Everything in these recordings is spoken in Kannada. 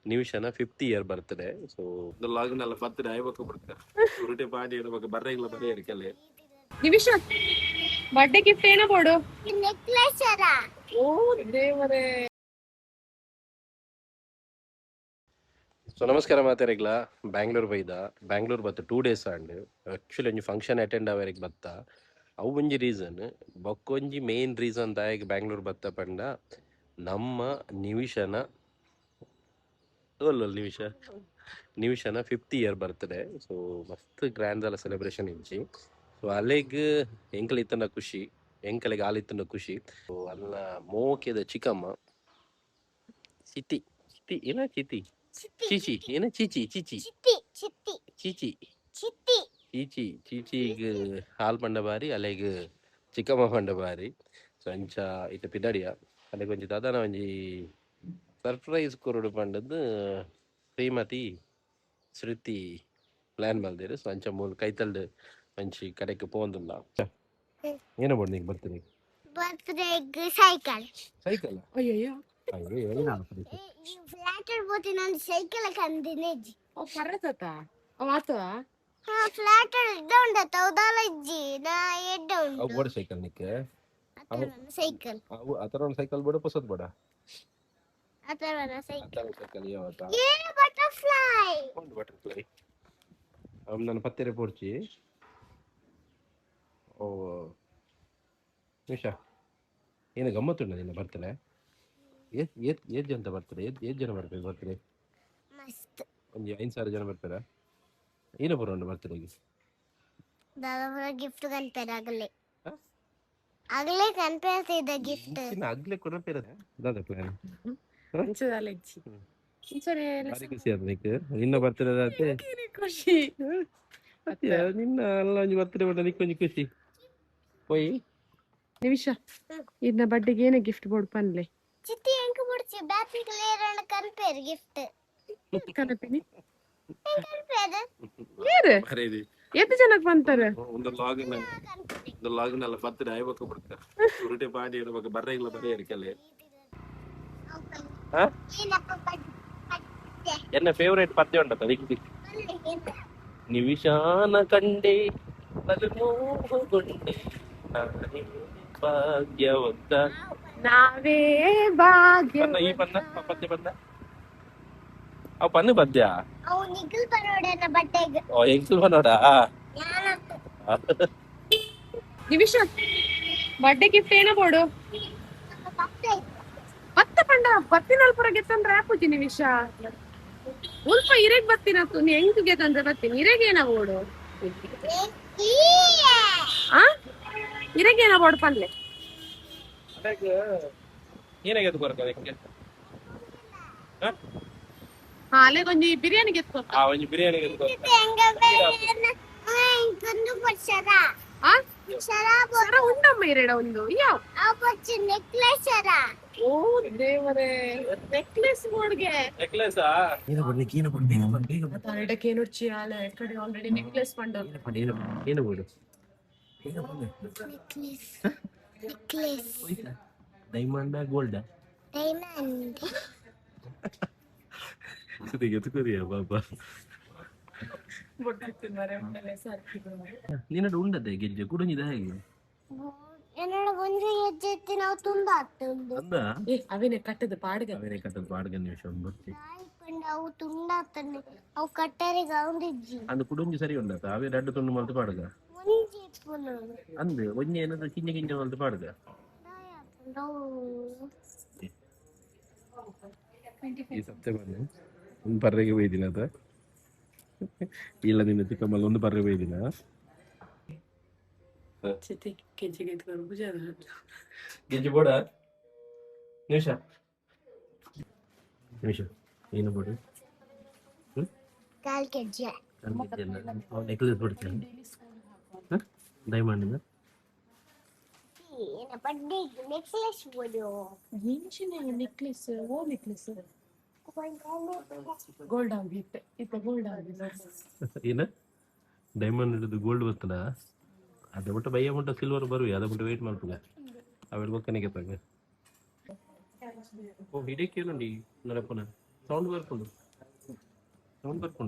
ನಿಮಿಷನ 50th ಇಯರ್ ಬರ್ತ್ಡೇ. ಸೊ ಲಾಗಿನೆಲ್ಲ ಬರ್ತ್ಡೇ ಆಯ್ಬೇಕು ಬಿಡ್ತಾರೆ ಉರುಟೆ ಪಾಡಿ ಇರ್ಬೇಕು ಬರ್ರೆಗಳ ಬರೀ ಇರ್ಕಲ್ಲಿ ನಿಮಿಷ ಬರ್ಡೇ ಗಿಫ್ಟ್ ಏನೋ ಕೊಡು. ನೆಕ್ಲೆಸ್ ಅರ. ಓ ದೇವರೇ. ಸೊ ನಮಸ್ಕಾರ ಮಾತಾರಿಗ್ಲ ಬ್ಯಾಂಗ್ಳೂರ್ ಬೈದ ಬ್ಯಾಂಗ್ಳೂರ್ ಬತ್ತ 2 days ಆಂಡ್ ಆಕ್ಚುಲಿ ಒಂಜಿ ಫಂಕ್ಷನ್ ಅಟೆಂಡ್ ಆವರಿಗೆ ಬತ್ತ ಅವು ಒಂಜಿ ರೀಸನ್ ಬೊಕ್ಕೊಂಜಿ ಮೇನ್ ರೀಸನ್ ದಾಯಕ್ ಬ್ಯಾಂಗ್ಳೂರ್ ಬತ್ತ ಪಂಡ ನಮ್ಮ ನಿಮಿಷನ ನಿಮಿಷನ 50th ಇಯರ್ ಬರ್ತ್ಡೇ. ಸೊ ಮಸ್ತ್ ಗ್ರ್ಯಾಂಡ್ ಎಲ್ಲ ಸೆಲೆಬ್ರೇಷನ್ ಇಂಚಿ. ಸೊ ಅಲೆಗ್ ಎಂಕಲ್ ಇತ್ತನ ಖುಷಿ ಎಂಕಲಿಗೆ ಆಲಿತ್ತನ ಖುಷಿ. ಸೊ ಅಲ್ಲ ಮೋಕೆದ ಚಿಕ್ಕಮ್ಮ ಚಿತಿ ಚಿತಿ ಏನ ಚಿತಿ ಚೀಚಿ ಏನ ಚೀಚಿ ಚೀಚಿ ಚೀಚಿ ಚೀಚಿ ಚೀಚಿಗ್ ಹಾಲ್ ಪಂಡ ಬಾರಿ ಅಲೆಗ್ ಚಿಕ್ಕಮ್ಮ ಪಂಡ ಬಾರಿ. ಸೊ ಅಂಚ ಇತ್ತ ಪಿದಾಡಿಯ ಅಲೆಗ್ ಒಂಜಿ ದಾದಾನ ಒಂಜಿ ಸರ್ಪ್ರೈಸ್ ಕೊರಡು ಪಂಡದ್ದು ಶ್ರೀಮತಿ ಶ್ರುತಿ ಪ್ಲಾನ್ ಮಲ್ದೇರು. ಸೊ ಅಂಚ ಮೂಲ ಕೈತಲ್ಡ್ ಮಂಚಿ ಕಡೆಗೆ ಪೋಂದುಲ್ಲ. ಏನ ಬೋಡ್ ನೀಗ್ ಬರ್ತೀನಿ ಬರ್ತ್ಡೇಗ್ ಸೈಕಲ್. ಸೈಕಲ್ ಅಯ್ಯಯ್ಯೋ ಫ್ಲಾಟರ್ ಬೋತಿ ನಾನು ಸೈಕಲ್ ಕಂದಿನಿ ಓ ಪರತತ ಅವ ಆತವ ಫ್ಲಾಟರ್ ಇದ್ದ ಉಂಡತ ಉದಾಲ ಇಜ್ಜಿ ನಾ ಎಡ್ಡ ಉಂಡು ಅವು ಬೋಡ ಸೈಕಲ್ ನಿಕ್ಕೆ ಸೈಕಲ್ ಅವು ಅತರ ಸೈಕಲ್ ಬೋಡ ಪಸದ್ ಬೋಡ ಅತರ ಸೈಕಲ್ ಸೈಕಲ್ ಯಾವತ್ತ ಏ ಬಟರ್ಫ್ಲೈ ಒಂದು ಬಟರ್ಫ್ಲೈ ಅವ್ ನನ್ನ ಪತ್ತೆರೆ ಪೋರ್ಚಿ. ಓ ನಿಮಿಷ ಏನು ಗಮ್ಮತ್ತುಂಡ ನಿನ್ನ ಬರ್ತಡೆ ಏತ್ ಜನ ಬರ್ತಾರೆ ಏತ್ ಜನ ಬರ್ತಾರೆ ಬರ್ತಾರೆ ಮಸ್ತ್ ಒಂದು 5,000 ಜನ ಬರ್ತಾರ. ಏನು ಬರೋಣ ಬರ್ತಡೆಗೆ ದಾದಾ ಗಿಫ್ಟ್ ಕನ್ಪೇರ್ ಆಗಲೇ ಕನ್ಪೇರ್ತಿದ್ದ ಗಿಫ್ಟ್ ಆಗ್ಲೇ ಕೊಡಪೇರ ದಾದ ಪ್ಲಾನ್ ಅಂಚದಲ್ಲ ಇಜ್ಜಿ ಇಂಚನೆ ಭಾರಿ ಖುಷಿ ಆದ ನಿಕ್ಕೆ ನಿನ್ನ ಬರ್ತಡೆ ಆತೆ ಖುಷಿ ನಿನ್ನ ಅಲ್ಲ ಒಂಜಿ ಬರ್ತಡೆ ಬಂದ ನಿಕ್ಕ ಒಂಜಿ ಖುಷಿ ಪೋಯಿ ನಿಮಿಷ ಇದನ್ನ ಬಡ್ಡಿಗೆ ಏನೇ ಗಿಫ್ಟ್ ಬೋರ್ಡ್ ಪನ್ಲೆ ಚಿತ್ತಿ ಎಂಕ ಮುಡ್ಚಿ ಬ್ಯಾಪಿ ಕ್ಲಿಯರ್ ಕನ್ಪೇರ್ ಗಿಫ್ಟ್ ಕನಪಿನಿ ಕನ್ಪೇರ್ ಏರು ಬರೇದಿ ಎಷ್ಟು ಜನಕ್ಕೆ ಬಂತಾರೆ ಒಂದು ಲಾಗಿನ್ ಎಲ್ಲ ಬರ್ತಡೆ ಆಯ್ಬೇಕು ಬಿಡ್ತಾರೆ ಉರುಟೆ ಪಾಡಿ ಇರ್ಬೇಕು ಬರ್ರೆಗಳ ಬರೀ ಇರ್ಕಲ್ಲಿ ಎನ್ನ ಫೇವರೇಟ್ ಪದ್ಯ ಉಂಟತ್ತ ದಿಕ್ಕು ನಿಮಿಷಾನ ಕಂಡೆ ಮೋಹಗೊಂಡೆ ನಾನೇ ಭಾಗ್ಯವಂತ ನಾವೇ ಭಾಗ್ಯ ಈ ಪನ್ನ ಪದ್ಯ ಬಂದ ಅವ್ ಪನ್ನು ಪದ್ಯ ಅವು ನಿಖಿಲ್ ಬರೋಡನ ಬಟ್ಟೆಗೆ ಓ ಎಂಕ್ಲ್ ಬನ್ನೋಡ ನಿಮಿಷ ಬರ್ಡೇ ಗಿಫ್ಟ್ ಏನೋ ಬೋಡು ಮತ್ತೆ ಪಂಡ ಬತ್ತಿನಲ್ಪುರ ಗೆತ್ತಂದ್ರೆ ಆಪುಜಿ ನಿಮಿಷ ಉಲ್ಪ ಇರೆಗ್ ಬತ್ತಿನತ್ತು ನೀ ಹೆಂಗ್ ಗೆತ್ತಂದ್ರೆ ಬತ್ತೀನಿ ಇರೆಗೇನ ಬೋಡು ಆ ಇರೆಗೇನ ಬೋಡು ಪನ್ಲೆ ಏನಾಗದು ಬರ್ತದೆ ಅಲ್ಲೇ ಒಂಜಿ ಬಿರಿಯಾನಿ ಗೆತ್ಕೊ ಒಂಜಿ ಬಿರಿಯಾನಿ ಸರ ಉಂಡಮ್ಮ ಇರೆಡ ಒಂದು ಯಾವ ನೆಕ್ಲೆಸ್ ಅರ ಓ ದೇವರೇ ನೆಕ್ಲೆಸ್ ಬೋರ್ಡ್ಗೆ ನೆಕ್ಲೆಸ್ ಎರಡಕ್ಕೆ ಏನೊಚ್ಚಿ ಆಲ ಎಕಡೆ ಆಲ್ರೆಡಿ ನೆಕ್ಲೆಸ್ ಪಂಡ ಏನು ಬೋಡು ನೆಕ್ಲೆಸ್ ಡೈಮಂಡ್ ಗೋಲ್ಡ್ ಡೈಮಂಡ್ ಎತ್ಕೋರಿಯ ಬಾಬಾ ನಿನ್ನಡು ಉಂಡದೆ ಗೆಜ್ಜೆ ಕುಡುಂಜಿದ ಹೇಗೆ എന്നോട് കൊഞ്ച എത്തി ನಾವು ತುಂಬಾ ಆಗ್ತುಂಡು ಅಂದ ಅವೇನೆ ಕಟ್ಟದ ಪಾಡ್ಗ ಅವರೇ ಕಟ್ಟದ ಪಾಡ್ಗ ನಿಮಿಷ ಬರ್ತಿ ಪಂಡ ಅವು ತುಂಡಾತನೆ ಅವು ಕಟ್ಟರೆ ಗೌಂಡಿಜ್ಜಿ ಅಂದು ಕುಡುಂಜಿ ಸರಿ ಉಂಡತ ಅವೇ ಎರಡು ತುಂಡು ಮಲ್ತು ಪಾಡ್ಗ ಒಂಜಿ ಇಪ್ಪುನು ಅಂದು ಒಂಜಿ ಏನಾದ್ರು ಕಿಂಜ ಕಿಂಜ ಮಲ್ತು ಪಾಡ್ಗ ಈ ಸತ್ಯ ಬಂದು ಒಂದು ಪರ್ರೆಗೆ ಬೈದಿನ ಅದ ಇಲ್ಲ ನಿನ್ನ ಚಿಕ್ಕಮ್ಮಲ್ಲ ಒಂದು ಪರ್ರೆ ಬೈದಿನ ಗೆಜ್ಜೆ ಬೋಡ ನಿಮಿಷ ಏನು ಬೋಡು ಕಾಲ್ ಕೆಜ್ಜೆ ನೆಕ್ಲೆಸ್ ಬಿಡ್ತೇನೆ ಡೈಮಂಡ್ ಬಡ್ಡಿ ನೆಕ್ಲೆಸ್ ಬೋಡು ನೆಕ್ಲೆಸ್ ಓ ನೆಕ್ಲೆಸ್ ಗೋಲ್ಡ್ ಆಗಿತ್ತು ಇಪ್ಪ ಗೋಲ್ಡ್ ಆಗಿದೆ ಏನ ಡೈಮಂಡ್ ಹಿಡಿದು ಗೋಲ್ಡ್ ಬರ್ತದ ಅದ ಬಿಟ್ಟು ಬಯ್ಯ ಮುಟ್ಟ ಸಿಲ್ವರ್ ಬರುವೆ ಅದ ಬಿಟ್ಟು ವೇಟ್ ಮಾಡ್ತದ ಅವೆಲ್ಲ ಬೊಕ್ಕನಿಗೆ ತಗ ಓ ಹಿಡಿಯಕ್ಕೆ ನೋಡಿ ನರಪ್ಪನ ಸೌಂಡ್ ಬರ್ಕೊಂಡು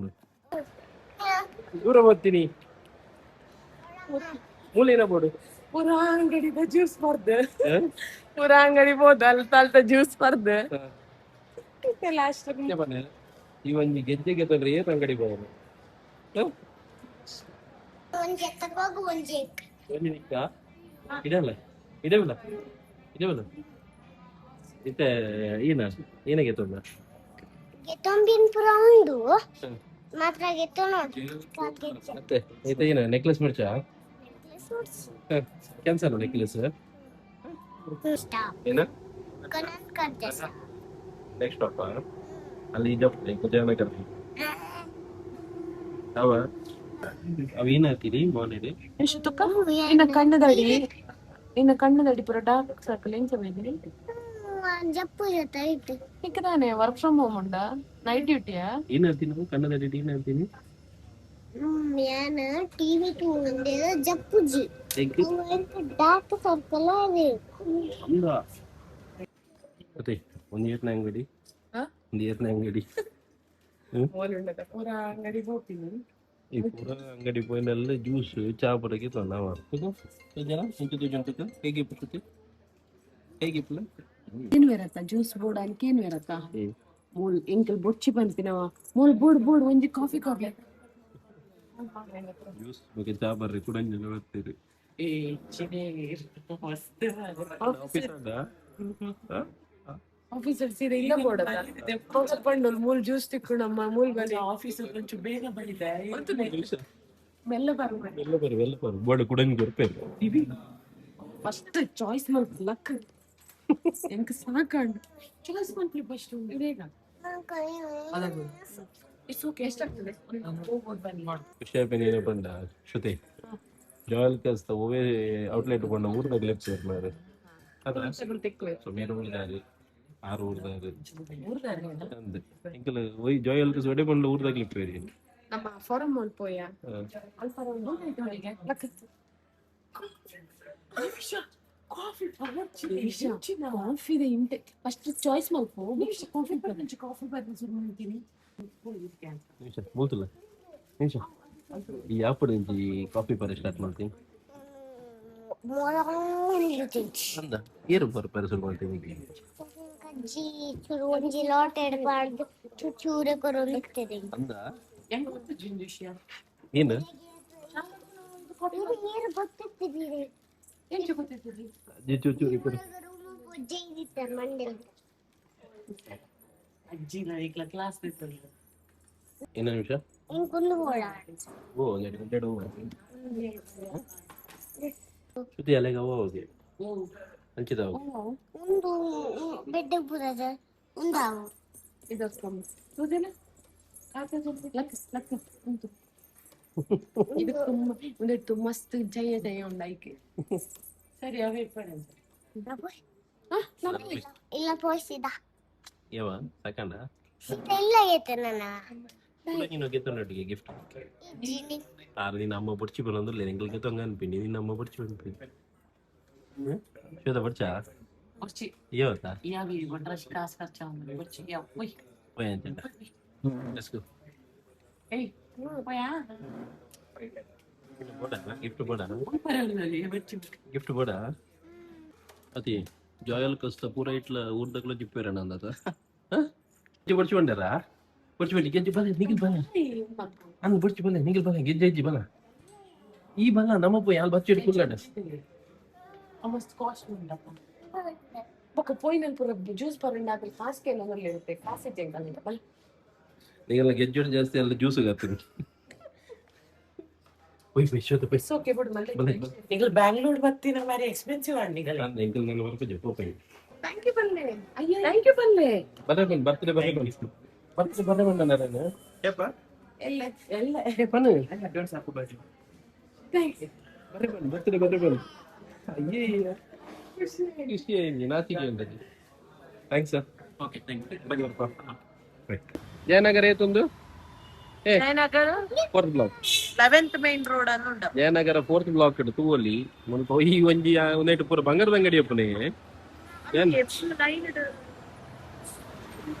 ದೂರ ಬರ್ತೀನಿ ಮೂಲಿನ ಬೋಡು ಪೂರಾ ಅಂಗಡಿದ ಜ್ಯೂಸ್ ಬರ್ದು ಪೂರಾ ಅಂಗಡಿ ಬೋದು ಅಲ್ತ ಜ್ಯೂಸ್ ಬರ್ದು ಲಾಸ್ಟ್ ಬನ್ನಿ ಈ ಒಂಜಿ ಗೆಜ್ಜೆಗೆ ತಂದ್ರೆ ಏನ್ ಅಂಗಡಿ ಬೋದು ಒಂಜಿ ಎತ್ತಕೋಗು ಒಂಜಿ ಒಂಜಿ ನಿಕ್ಕ ಇಡಲ್ಲ ಇಡವಿಲ್ಲ ಇತ್ತೆ ಏನಾಗೆ ತೊಂದ ಗೆತ್ತೊಂಬಿನ್ ಪುರ ಉಂಡು ಮಾತ್ರ ಗೆತ್ತೊ ನೋಡಿ ಮತ್ತೆ ಐತೆ ಏನ ನೆಕ್ಲೆಸ್ ಮರ್ಚಾ ಕ್ಯಾನ್ಸಲ್ ನೆಕ್ಲೆಸ್ ಏನ ಕನನ್ ಕರ್ಜಸ ನೆಕ್ಸ್ಟ್ ಸ್ಟಾಪ್ ಅಲ್ಲಿ ಜಪ್ಪ ಜನ ಕರ್ತಿ ಅವ ಏನ್ ಹಾಕ್ತೀರಿ ಮಾನಿದೆ ಇನ್ನ ಕಣ್ಣದಡಿ ಪೂರ ಡಾರ್ಕ್ ಸರ್ಕಲ್ ಏನ್ ಸಮಯ ಜಪ್ಪು ಜೊತೆ ಐತೆ ನಿಕ್ಕದಾನೆ ವರ್ಕ್ ಫ್ರಮ್ ಹೋಮ್ ಉಂಡ ನೈಟ್ ಡ್ಯೂಟಿಯಾ ಏನ್ ಹಾಕ್ತೀನಿ ನಾವು ಕನ್ನಡದಲ್ಲಿ ಏನ್ ಹಾಕ್ತೀನಿ ಯಾನ ಟಿವಿ ತಗೊಂಡಿದ್ದೆ ಜಪ್ಪುಜಿ ಡಾರ್ಕ್ ಸರ್ಕಲ್ ಅದೇ ಮತ್ತೆ ಒಂದು ಏತ್ನ ಅಂಗಡಿ ಪೂರ ಅಂಗಡಿ ಹೋಗ್ತೀನಿ ಈ ಪೂರ ಅಂಗಡಿ ಪೋಯಿನೆಲ್ಲ ಜ್ಯೂಸ್ ಚಾ ಪಡಕ್ಕೆ ತಂದಾವ ಜನ ಇಂಚು ಜಂಟಕ್ಕೆ ಹೇಗೆ ಪುಟ್ಟತೆ ಹೇಗೆ ಪುಲ್ಲ ಏನ್ ವೇರತ್ತ ಜ್ಯೂಸ್ ಬೋರ್ಡ್ ಅನ್ಕೆ ಏನ್ ವೇರತ್ತ ಮೂಲ್ ಎಂಕಲ್ ಬೊಚ್ಚಿ ಬಂತಿನವ ಮೂಲ್ ಬೋರ್ಡ್ ಒಂಜಿ ಕಾಫಿ ಕೊಡ್ಲೆ ಜ್ಯೂಸ್ ಬಗ್ಗೆ ಚಾ ಬರ್ರಿ ಕುಡಂಜನ ಬರ್ತೀರಿ ಏ ಚಿನೇ ಮಸ್ತ್ ಆಫೀಸರ್ ಸೀರೆ ಇಲ್ಲ ಬೋರ್ಡ್ ಬಂದು ಮೂಲ್ ಜ್ಯೂಸ್ ತಿಕ್ಕೊಂಡಮ್ಮ ಮೂಲ್ ಬನ್ನಿ ಆಫೀಸರ್ కొంచెం ಬೇಗ ಬಂದಿದೆ ಮೆಲ್ಲ ಬರ್ರಿ ಬೋರ್ಡ್ ಕುಡಂಜಿ ಬರ್ಪೇರು ಫಸ್ಟ್ ಚಾಯ್ಸ್ ಮಾಡ್ತು ಲಕ್ ಎಂಕ್ ಸಾಕಂಡು ಚಾಯ್ಸ್ ಮಾಡ್ಲಿ ಫಸ್ಟ್ ಬೇಗ ಇಟ್ಸ್ ಓಕೆ ಎಷ್ಟಾಗ್ತದೆ ಬನ್ನಿ ಖುಷಿ ಆಯ್ತು ಬಂದ ಶ್ರುತಿ ಜಾಯಲ್ ಕಸ್ತ ಓವೇ ಔಟ್ಲೆಟ್ ಬಂದ ಊರ್ದಾಗ ಲೆಫ್ಟ್ ಸೈಡ್ ಮಾರು ಅದ ಸೊ ಮೇರೆ ಊರ್ದಾರಿ ಆರು ಊರ್ದಾರಿ ಅಂದೆ ಇಂಕಲ ಒಯ್ ಜಾಯಲ್ ಕಸ್ ಒಡೆ ಬಂದ ಊರ್ದಾಗ ಲಿಪ್ರೇರಿ ನಮ್ಮ ಫಾರಂ ಮಾಲ್ ಪೋಯ ಅಲ್ಪ ಲಕ್ ಕಾಫಿ ಕಾಫಿ ಇಂಟೆ ಫಸ್ಟ್ ಚಾಯ್ಸ್ ಮಾಡ್ಕೋ ಕಾಫಿ ಬರ್ದು ಶುರು ಮಾಡ್ತೀನಿ ಬೋತಲ್ಲ ನಿಮಿಷ ಈ ಯಾಪಡ ಕಾಫಿ ಪರ ಸ್ಟಾರ್ಟ್ ಮಾಡ್ತೀನಿ ಅಂದ ಏರು ಪರ ಶುರು ಮಾಡ್ತೀನಿ ಕಜ್ಜಿ ಚೂರು ಒಂಜಿ ಲಾಟ್ ಎಡ್ಬಾರ್ದು ಚೂರೆ ಕೊರೋಲಿಕ್ತದೆ ಅಂದ ಹೆಂಗ್ ಗೊತ್ತಿತ್ತು ವಿಷಯ ಏನು ಏರು ಗೊತ್ತಿತ್ತಿದ್ದೀರಿ ಏನ್ ಗೊತ್ತಿದ್ದೀರಿ ಚೂರಿ ಕೊಡಿ ಪೂಜೆ ಇದಿತ್ತ ಮಂಡಲ್ ಅಜ್ಜಿ ನಾ ಕ್ಲಾಸ್ ಇತ್ತಲ್ಲ ಏನು ನಿಮಿಷ ಇಂಕೊಂದು ಬೋಳ ಓ ಎರಡು ಶ್ರುತಿ ಅಲೆಗ ಹೋಗಿ ಹಂಚಿದಾವು ಒಂದು ಬೆಡ್ಡ ಬುರದ ಒಂದಾವು ಇದೊಂದು ಸೂದಿನ ಲಕ್ ಉಂಟು ಇದು ತುಂಬಾ ಒಂದಿಟ್ಟು ಮಸ್ತ್ ಜಯ ಉಂಡಾಯ್ಕೆ ಸರಿ ಅವೇ ಪಡೆ ಇಲ್ಲ ಪೋಯಿಸಿದ ಯಾವ ಸೆಕೆಂಡ ಇಲ್ಲ ಐತೆ ನನ್ನ ನೀನು ಗೆತ್ತೊಂಡೊಟ್ಟಿಗೆ ಗಿಫ್ಟ್ ಆರು ನೀನು ಅಮ್ಮ ಬಡ್ಚಿ ಬರೋದಿಲ್ಲ ಎಂಗಳಿಗೆ ತೊಂಗ ಅನ್ಪಿನಿ ನಿನ್ನ ಅಮ್ಮ ಬಡ್ಚಿ ಬಂದ್ಪಿ ಶೋಧ ಬಡ್ಚಾ ಬರ್ಚಿ ಯಾವತ್ತಾ ಯಾವಿ ಬಂಡ್ರಶ್ ಕಾಸ್ ಖರ್ಚಾ ಒಂದು ಬರ್ಚಿ ಯಾವ ಒಯ್ ಒಯ್ ಅಂತ ಲೆಟ್ಸ್ ಗೋ ಏಯ್ ಒಯ್ಯಾ ಗಿಫ್ಟ್ ಬೋಡ ಪರವಾಗಿಲ್ಲ ಬರ್ಚಿ ಗಿಫ್ಟ್ ಬೋಡ ಅತಿ ಜಾಯಲ್ ಕಸ್ತ ಪೂರ ಇಟ್ಲ ಊರ್ದಾಗ್ಲ ಜಿಪ್ಪೇರಣ ಅಂದದ ಬಡ್ಚಿ ಬಂಡಾರ ಬಡ್ಚಿ ಬನ್ನಿ ಗೆಜ್ಜಿ ಬಲ ನಿಗಿಲ್ ಬಲ ಅಂದ್ ಬಡ್ಚಿ ಬಲ ನಿಗಿಲ್ ಬಲ ಗೆಜ್ಜಿ ಬಲ ಈ ಬಲ ನಮ್ಮಪ್ಪ ಯಾಲ್ ಬಚ್ಚಿ ಇಟ್ಕೊಳ್ಲಾಡ ಮಸ್ತ್ ಕಾಸ್ಟ್ ಉಂಟಪ್ಪ ಬೊಕ್ಕ ಪೋಯಿನಲ್ಲಿ ಪೂರ ಜ್ಯೂಸ್ ಪರಂಡಾದ್ರೆ ಕಾಸ್ಗೆ ಏನಾದ್ರಲ್ಲಿ ಇರುತ್ತೆ ಕಾಸು ತೆಗ್ದಂಗ ಬಲ್ ನೀಗೆಲ್ಲ ಗೆಜ್ಜೋಡು ಜಾಸ್ತಿ ಎಲ್ಲ ಜ್ಯೂಸಿಗೆ ಹಾಕ್ತೀನಿ ಒಯ್ ಪೈಸೋದು ಪೈಸ ಓಕೆ ಬಿಡು ಮಲ್ಲೆ നിങ്ങൾ ബാംഗ്ലൂർ ബത്തിന മാരി എക്സ്പെൻസീവ് ആണ് നിങ്ങൾ ನಾನು ಎಂಕಲ್ ನನ್ನ ವರ್ಕ್ ಜಪ್ಪು ಪೈ ಥ್ಯಾಂಕ್ ಯು ಬಲ್ಲೆ ಅಯ್ಯೋ ಥ್ಯಾಂಕ್ ಯು ಬಲ್ಲೆ ಬರ್ತ್ಡೇ ಬಂದ ನಾನು ಎಲ್ಲ ಎಲ್ಲ ಬನ್ನಿ ಅಡ್ವಾನ್ಸ್ ಹಾಕು ಬಾಜು ಥ್ಯಾಂಕ್ ಯು ಬರ್ತ್ಡೇ ಅಯ್ಯೇ ಖುಷಿ ಆಯ್ತು ನಾಚಿಕೆ ಉಂಟು thanks sir okay thank you ಬನ್ನಿ ಬರ್ಪ ಜಯನಗರ ಏತೊಂದು Jayanagar fourth block 11th main road ಅನ್ನು ಉಂಟು ಜಯನಗರ ಫೋರ್ತ್ ಬ್ಲಾಕ್ ಇಡು ತೂವಲ್ಲಿ ಮುಲ್ಪ ಈ ಒಂಜಿ ಒಂದೈಟು ಪೂರ ಬಂಗಾರದ ಅಂಗಡಿ ಅಪ್ಪನೇ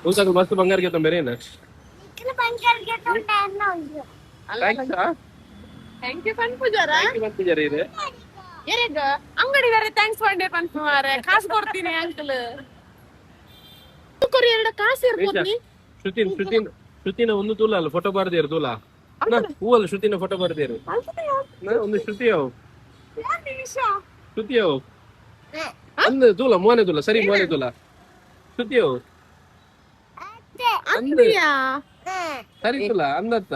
ಉಸಾಕು ಮಸ್ತ್ ಬಂಗಾರ ಗೆತ್ತ ಬೇರೆ ಏನ ఇక్కడ బంగారు ఉంటాయన్న ఉంది ಥ್ಯಾಂಕ್ ಯು ಪನ್ಪುಜಾರ ಬಂತಿದ್ದಾರೆ ಇದೆ ಏನೇಗ ಅಂಗಡಿ ಬೇರೆ ಥ್ಯಾಂಕ್ಸ್ ಮಾಡಿ ಪನ್ಪು ಮಾರೆ ಕಾಸು ಕೊಡ್ತೀನಿ ಅಂಕಲ್ ಕೊರಿ ಎರಡು ಕಾಸು ಇರ್ಬೋದು ಶ್ರುತಿನ ಒಂದು ತೂಲ ಅಲ್ಲ ಫೋಟೋ ಬಾರದೇರು ತೂಲ ಹೂವಲ್ಲ ಶ್ರುತಿನ ಫೋಟೋ ಬಾರದೇರು ಒಂದು ಶ್ರುತಿಯವು ಶ್ರುತಿಯವು ಅಂದ್ ತೂಲ ಮೋನೆ ತೂಲ ಸರಿ ಮೋನೆ ತೂಲ ಶ್ರುತಿಯವು ಅಂದ್ರಿಯಾ ಸರಿ ತೂಲ ಅಂದತ್ತ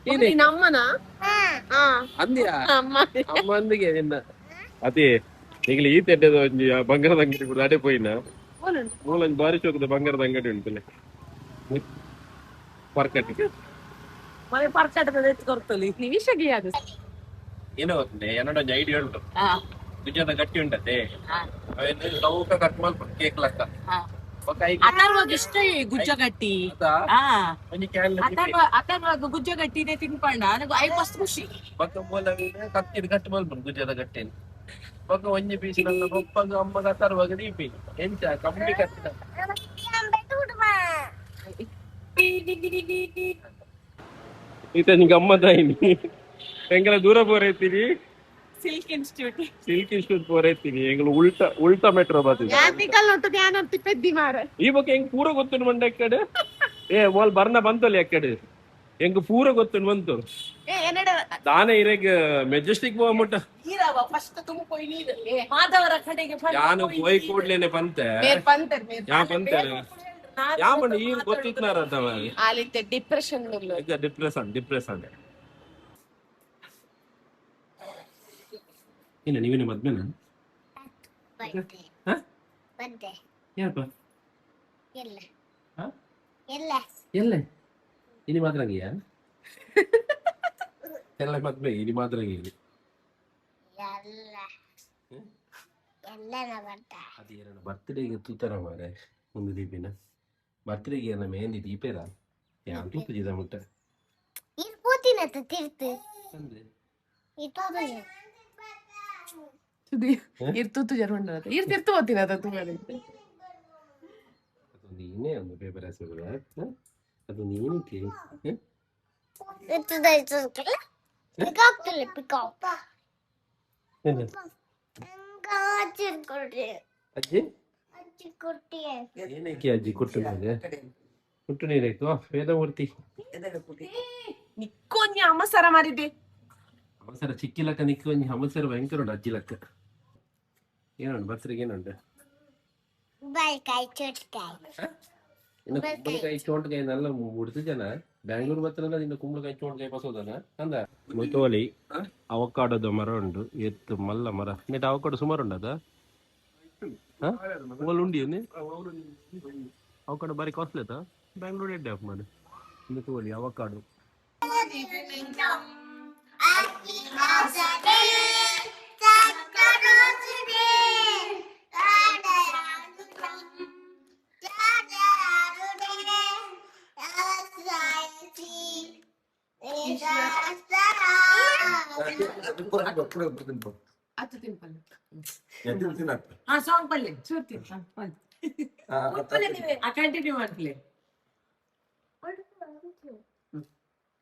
ನಿನ್ನ ಅಮ್ಮನ ಅಂದ್ಯಾ ಅಮ್ಮ ಅಮ್ಮ ಅಂದಿಗೆ ನಿನ್ನ ಅದೇ ಈಗಲೇ ಈ ತೆಡ್ಡದ ಒಂಜಿ ಬಂಗಾರದ ಅಂಗಡಿ ಕೂಡ ಅಡೆ ಪೋಯಿನ ಮೂಲಂಜಿ ಬಾರಿ ಚೌಕದ ಬಂಗಾರದ ಅಂಗಡಿ ಉಂಟಲೆ ಪರ್ಕಟ್ಟಿಗೆ ಮನೆ ಪರ್ಕಟದ ಎತ್ಕೊರ್ತಲಿ ನಿಮಿಷಗೆ ಅದು ಏನೋ ಏನೊಂದು ಐಡಿಯಾ ಉಂಟು ನಿಜದ ಗಟ್ಟಿ ಉಂಟತೆ ಅವೇನು ಸೌಕ ಕಟ್ ಮಾಡ್ಕೊಂಡು ಕೇಕ್ ಲಕ್ಕ ಅತರ್ವಾಗ ಇಷ್ಟ ಗುಜ್ಜಗಟ್ಟಿ ಒಂಜಿ ಕ್ಯಾನ್ ಅತರ್ವಾಗ ಗುಜ್ಜಗಟ್ಟಿನೇ ತಿನ್ಪಂಡ ನನಗೆ ಐ ಮಸ್ತ್ ಖುಷಿ ಪಕ್ಕ ಮೂಲ ಕತ್ತಿನ ಕಟ್ ಮಾಡ್ಬೋದು ಗುಜ್ಜದ ಗಟ್ಟಿನ ಪಕ್ಕ ಒಂಜಿ ಪೀಸ್ ನನ್ನ ಪಪ್ಪಗ ಅಮ್ಮಗ ಅತರ್ವಾಗ ದೀಪಿ ಎಂಚ ಕಮ್ಮಿ ಕತ್ತಿನ ಈತ ನೀ ಗಮ್ಮತ್ತಾಯಿನಿ ಎಂಗಲ ದೂರ ಪೋರೈತೀನಿ ಸಿಲ್ಕ್ ಇನ್ಸ್ಟಿಟ್ಯೂಟ್ ಪೋರೈತೀನಿ ಎಂಗಲು ಉಲ್ಟಾ ಮೆಟ್ರೋ ಬಾತಿದೆ ಯಾತಿಕಲ್ ಒಟ್ಟು ಧ್ಯಾನ ತಿಪ್ಪೆದ್ದಿ ಮಾರೆ ಈ ಬಗ್ಗೆ ಹೆಂಗ್ ಪೂರ ಗೊತ್ತುಂಡು ಮಂಡ ಎಕ್ಕಡೆ ಮೋಲ್ ಬರ್ನ ಬಂತಲ್ಲ ಎಕ್ಕಡೆ ಹೆಂಗ್ ಪೂರ ಗೊತ್ತುಂಡು ಬಂತು ದಾನೆ ಇರೆಗ್ ಮೆಜೆಸ್ಟಿಕ್ ಪೋವ ಮುಟ್ಟ ಈರವ ಫಸ್ಟ್ ತುಮ ಪೋಯಿ ನೀರು ಮಾದವರ ಕಡೆಗೆ ಯಾನು ಪೋಯ್ ಕೂಡ್ಲೇನೆ ಪಂತೆ ಯಾ ಪಂತೆ ಯಾ ಮಣ್ಣ ಈ ಗೊತ್ತಿತ್ನಾರ ಆಲಿತ್ತೆ ಡಿಪ್ರೆಷನ್ ಡಿಪ್ರೆಷನ್ ಏನ ನೀವೇನ ಮದ್ಮೆನಾ ಯಾರಪ್ಪ ಎಲ್ಲ ಇನಿ ಮಾದ್ರಂಗಿಯ ಎಲ್ಲ ಮದ್ಮೆ ಇನಿ ಮಾದ್ರಂಗಿ ಅದೇನ ಬರ್ತ್ಡೇಗೆ ತೂತರ ಮಾರೆ ಒಂದು ದೀಪಿನ ಬರ್ತ್ಡೇಗೆ ಏನ ಮೆಹಂದಿ ದೀಪೇರ ಯಾನ್ ತೂತಿದ ಮುಟ್ಟ ಅಂದ್ರೆ ಇರ್ತುತ್ತು ಜರ್ಮಂಡ ಇರ್ತಿರ್ತು ಓದ್ತೀನಿ ಅದ ತುಂಬಾ ನೀನೇ ಒಂದು ಪೇಪರ್ ಹೆಸರು ಅದು ನೀನಕ್ಕೆ ಅಜ್ಜಿ ಏನಕ್ಕೆ ಅಜ್ಜಿ ಕುಟ್ಟು ಕುಟ್ಟು ನೀರಾಯ್ತು ವೇದಮೂರ್ತಿ ನಿಕ್ಕೊಂಜಿ ಅಮ್ಮಸರ ಮಾರಿದ್ದೆ ಅವಸರ ಚಿಕ್ಕಿಲಕ್ಕ ನಿಕ್ಕೊಂಜಿ ಅವಸರ ಭಯಂಕರ ಉಂಟು ಅಜ್ಜಿ ಲಕ್ಕ ಏನುಂಟು ಬಸ್ರಿಗೆ ಏನುಂಟು ಇನ್ನು ಕುಂಬಳಕಾಯಿ ಚೋಂಟಕಾಯಿ ನೆಲ್ಲ ಮುಡ್ತು ಜನ ಬ್ಯಾಂಗ್ಳೂರ್ ಬತ್ತಲ್ಲ ನಿನ್ನ ಕುಂಬಳಕಾಯಿ ಚೋಂಟಕಾಯಿ ಬಸೋದನ ಅಂದ ಮೊಯ್ತೋಲಿ ಅವಕಾಡೋದ ಮರ ಉಂಟು ಎತ್ತು ಮಲ್ಲ ಮರ ನೆಟ್ ಅವಕಾಡು ಸುಮಾರು ಉಂಟದ ಉಂಡಿ ಅವಕಾಡು ಬಾರಿ ಕಾಸ್ಟ್ಲಿ ಆಯ್ತಾ ಬ್ಯಾಂಗ್ಳೂರ್ ಎಡ್ಡೆ ಆಫ್ ಮಾಡಿ ಇನ್ನು ತೋಲಿ ಅವಕಾಡು ಸಾಂಗ್ ಪಲ್ಲೆ ಚೂರ್ತಿ ಕಂಟಿನ್ಯೂ ಮಾಡ್ತಲೇ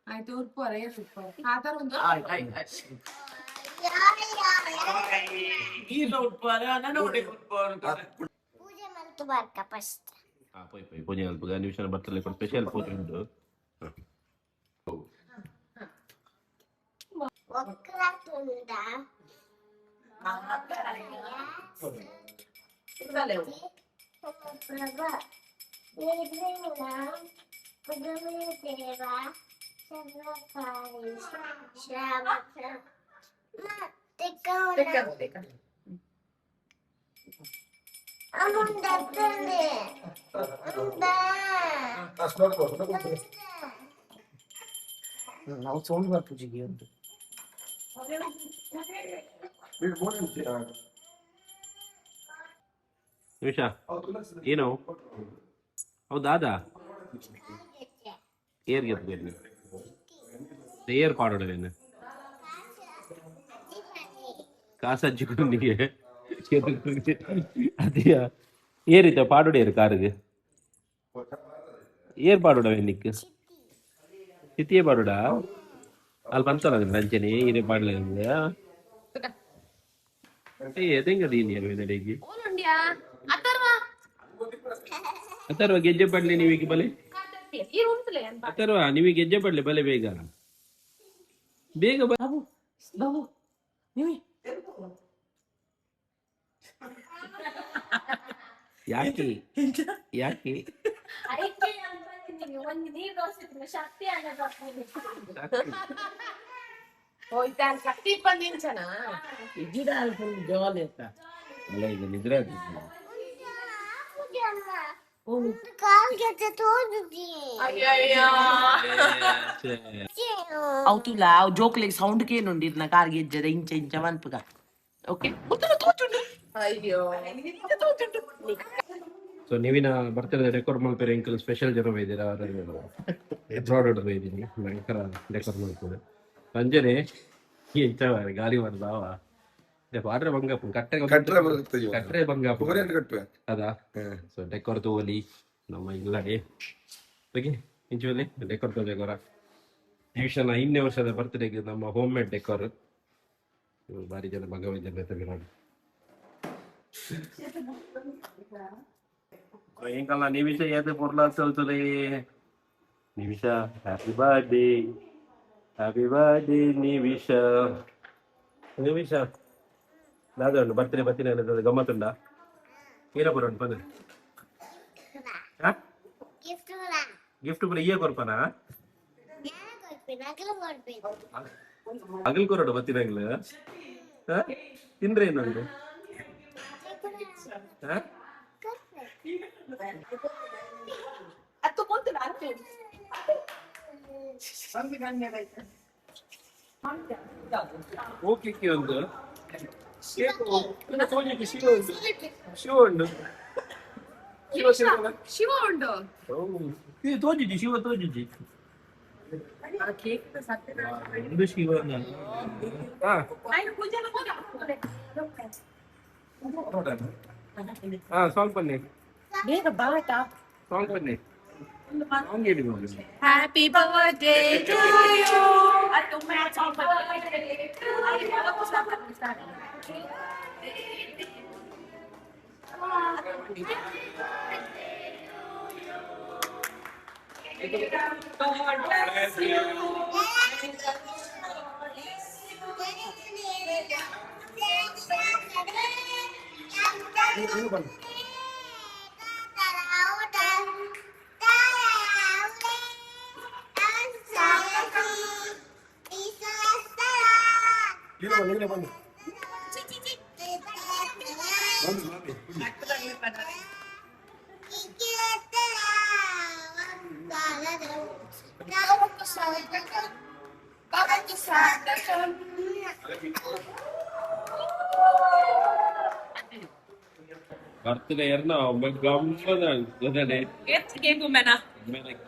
ಆಯ್ತು ಉರ್ಪೋರ ಆತರ ಒಂದು ಪೂಜೆ ಮಲ್ತು ಬರ್ಕ ಫಸ್ಟ್ ಪೋಯ್ ಪೂಜೆ ಅಲ್ಪ ನಿಮಿಷ ಬರ್ತಲೆ ಸ್ಪೆಷಲ್ ಪೂಜೆ ಉಂಟು ಒಕ್ಕರಾಟುಂಡ ಪ್ರಭಾ ದೇವ ಸರ್ವಕಾರಿ ಶ್ರಾವಕ ನಾವು ಸೌಂಡ್ ಬರ್ತು ಜಿಗಿ ಅಂತ ನಿಮಿಷ ಏನು ಹೌದಾದ ಏರ್ ಗೆದ್ದು ಏರ್ ಪಾಡೋಡವೇನು ಕಾಸಜ್ಜಿಗೆ ಅದೇ ಏರಿತ ಪಾಡೋಡಿಯರು ಕಾರಿಗೆ ಏರ್ ಪಾಡುಡ ನಿಕ್ ಸಿತಿಯೇ ಪಾಡುಡ ಅಲ್ಲಿ ಬಂತಲ್ಲ ರಂಜನಿ ಇರೇ ಪಾಡ್ಲ ಎದೆಂಗ ದೀನಿ ನಡೆಗಿ ಅಥರ್ವ ಗೆಜ್ಜೆ ಪಡ್ಲಿ ನೀವೀಗ ಬಲೆ ಅಥರ್ವ ನೀವೀಗ ಗೆಜ್ಜೆ ಪಡ್ಲಿ ಬಲೆ ಬೇಗ ಬೇಗ ಬಾಬು ಬಾಬು ನೀವು ಯಾಕೆ ಯಾಕೆ ಹೋಯ್ತಾ ಕಟ್ಟಿ ಬಂದಿಂಚನ ಇದ್ದಿದ ಫುಲ್ ಜೋಲಿ ಅಂತ ಅಲ್ಲ ಈಗ ನಿದ್ರೆ ಕಾಲ್ಗೆ ತೋರಿಸಿ అవుతులా జోకులకి సౌండ్ కే నుండి నా కార్ ಗೆಜ್ಜದ ಇಂಚ ಇಂಚ ಬಂತುಗ ಓಕೆ ಅಯ್ಯೋ ಸೊ ನೀವಿನ ಬರ್ತಿರೋದು ಡೆಕೋರ್ ಮಾಡ್ತಾರೆ ಅಂಕಲ್ ಸ್ಪೆಷಲ್ ಜನ ಇದ್ದೀರಾ ಎಬ್ರಾಡ್ ಇದ್ದೀನಿ ಭಯಂಕರ ಡೆಕೋರ್ ಮಾಡ್ತಾರೆ ಸಂಜೆನೆ ಎಂಚ ಗಾಳಿ ಬರ್ದಾವ ಪಾಡ್ರೆ ಬಂಗಾಪು ಕಟ್ರೆ ಬಂಗಾಪು ಅದಾ ಸೊ ಡೆಕೋರ್ ತೋಲಿ ನಮ್ಮ ಇಲ್ಲಡೆ ಬಗ್ಗೆ ಇಂಚುವಲ್ಲಿ ಡೆಕೋರ್ ತೋಜಗೋರ ಟ್ಯೂಷನ್ 5ನೇ ವರ್ಷದ ಬರ್ತ್ಡೇಗೆ ನಮ್ಮ ಹೋಮ್ ಮೇಡ್ ಡೆಕೋರ್ ಭಾರಿ ಜನ ಭಗವಂತ ಜೊತೆ ನೋಡಿ ಕಲ್ಲ ನಿಮಿಷ ಏದು ಪೊರ್ಲ ಚಲ್ತಲೆ ನಿಮಿಷ ಹ್ಯಾಪಿ ಬರ್ಡೇ ನಿಮಿಷ ನಿಮಿಷ ನಾದುಂಡು ಬರ್ತೀನಿ ಅನ್ನೋದು ಗಮ್ಮತ್ತುಂಡ ಏನಪ್ಪರ ಉಂಟು ಬಂದ್ರೆ ಗಿಫ್ಟ್ ಕೂಡ ಈಯೇ ಕೊರ್ಪನಾ ಅಗಲ್ ಕೊರಡು ಬತ್ತಿನಾಗ್ಲ ತಿಂದ್ರೆ ಇನ್ನೊಂದು ಓಕೆ ಒಂದು ಶಿವ ಉಂಡು ಶಿವ ಉಂಡು ತೋಜಿಜಿ ಶಿವ ತೋಜಿಜಿ ಇದು ಶಿವ ಸಾಂಗ್ ಬನ್ನಿ ಬೇಗ ಬಾಟ ಸಾಂಗ್ ಬನ್ನಿ ಸಾಂಗ್ ಹೇಳಿ ನೋಡಿ ಹ್ಯಾಪಿ ಬರ್ತ್ಡೇ ಟು ಯು ಅದು ಮ್ಯಾಚ್ ಬರ್ತ್ಡೇ ಟು ಬರ್ತಡೇ ಎರನ ಗಮ್ಮದ ಗೊತ್ತಡೆ ಕೇಕು ಮೇನಾ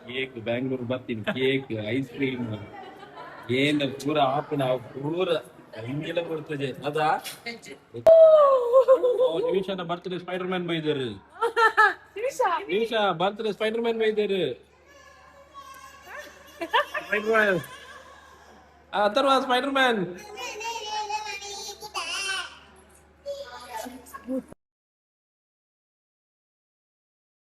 ಕೇಕ್ ಬ್ಯಾಂಗ್ಳೂರ್ ಬರ್ತೀನಿ ಕೇಕ್ ಐಸ್ ಕ್ರೀಮ್ ಏನ್ ಪೂರ ಆಪಣ ಪೂರ ಹಿಂಗೆಲ್ಲ ಬರ್ತದೆ ಅದಾ ನಿಮಿಷನ ಬರ್ತ್ಡೇ ಸ್ಪೈಡರ್ ಮ್ಯಾನ್ ಬೈದರು ನಿಮಿಷ ಬರ್ತ್ಡೇ ಸ್ಪೈಡರ್ ಮ್ಯಾನ್ ಬೈದರು ಅಥರ್ವ ಸ್ಪೈಡರ್ ಮ್ಯಾನ್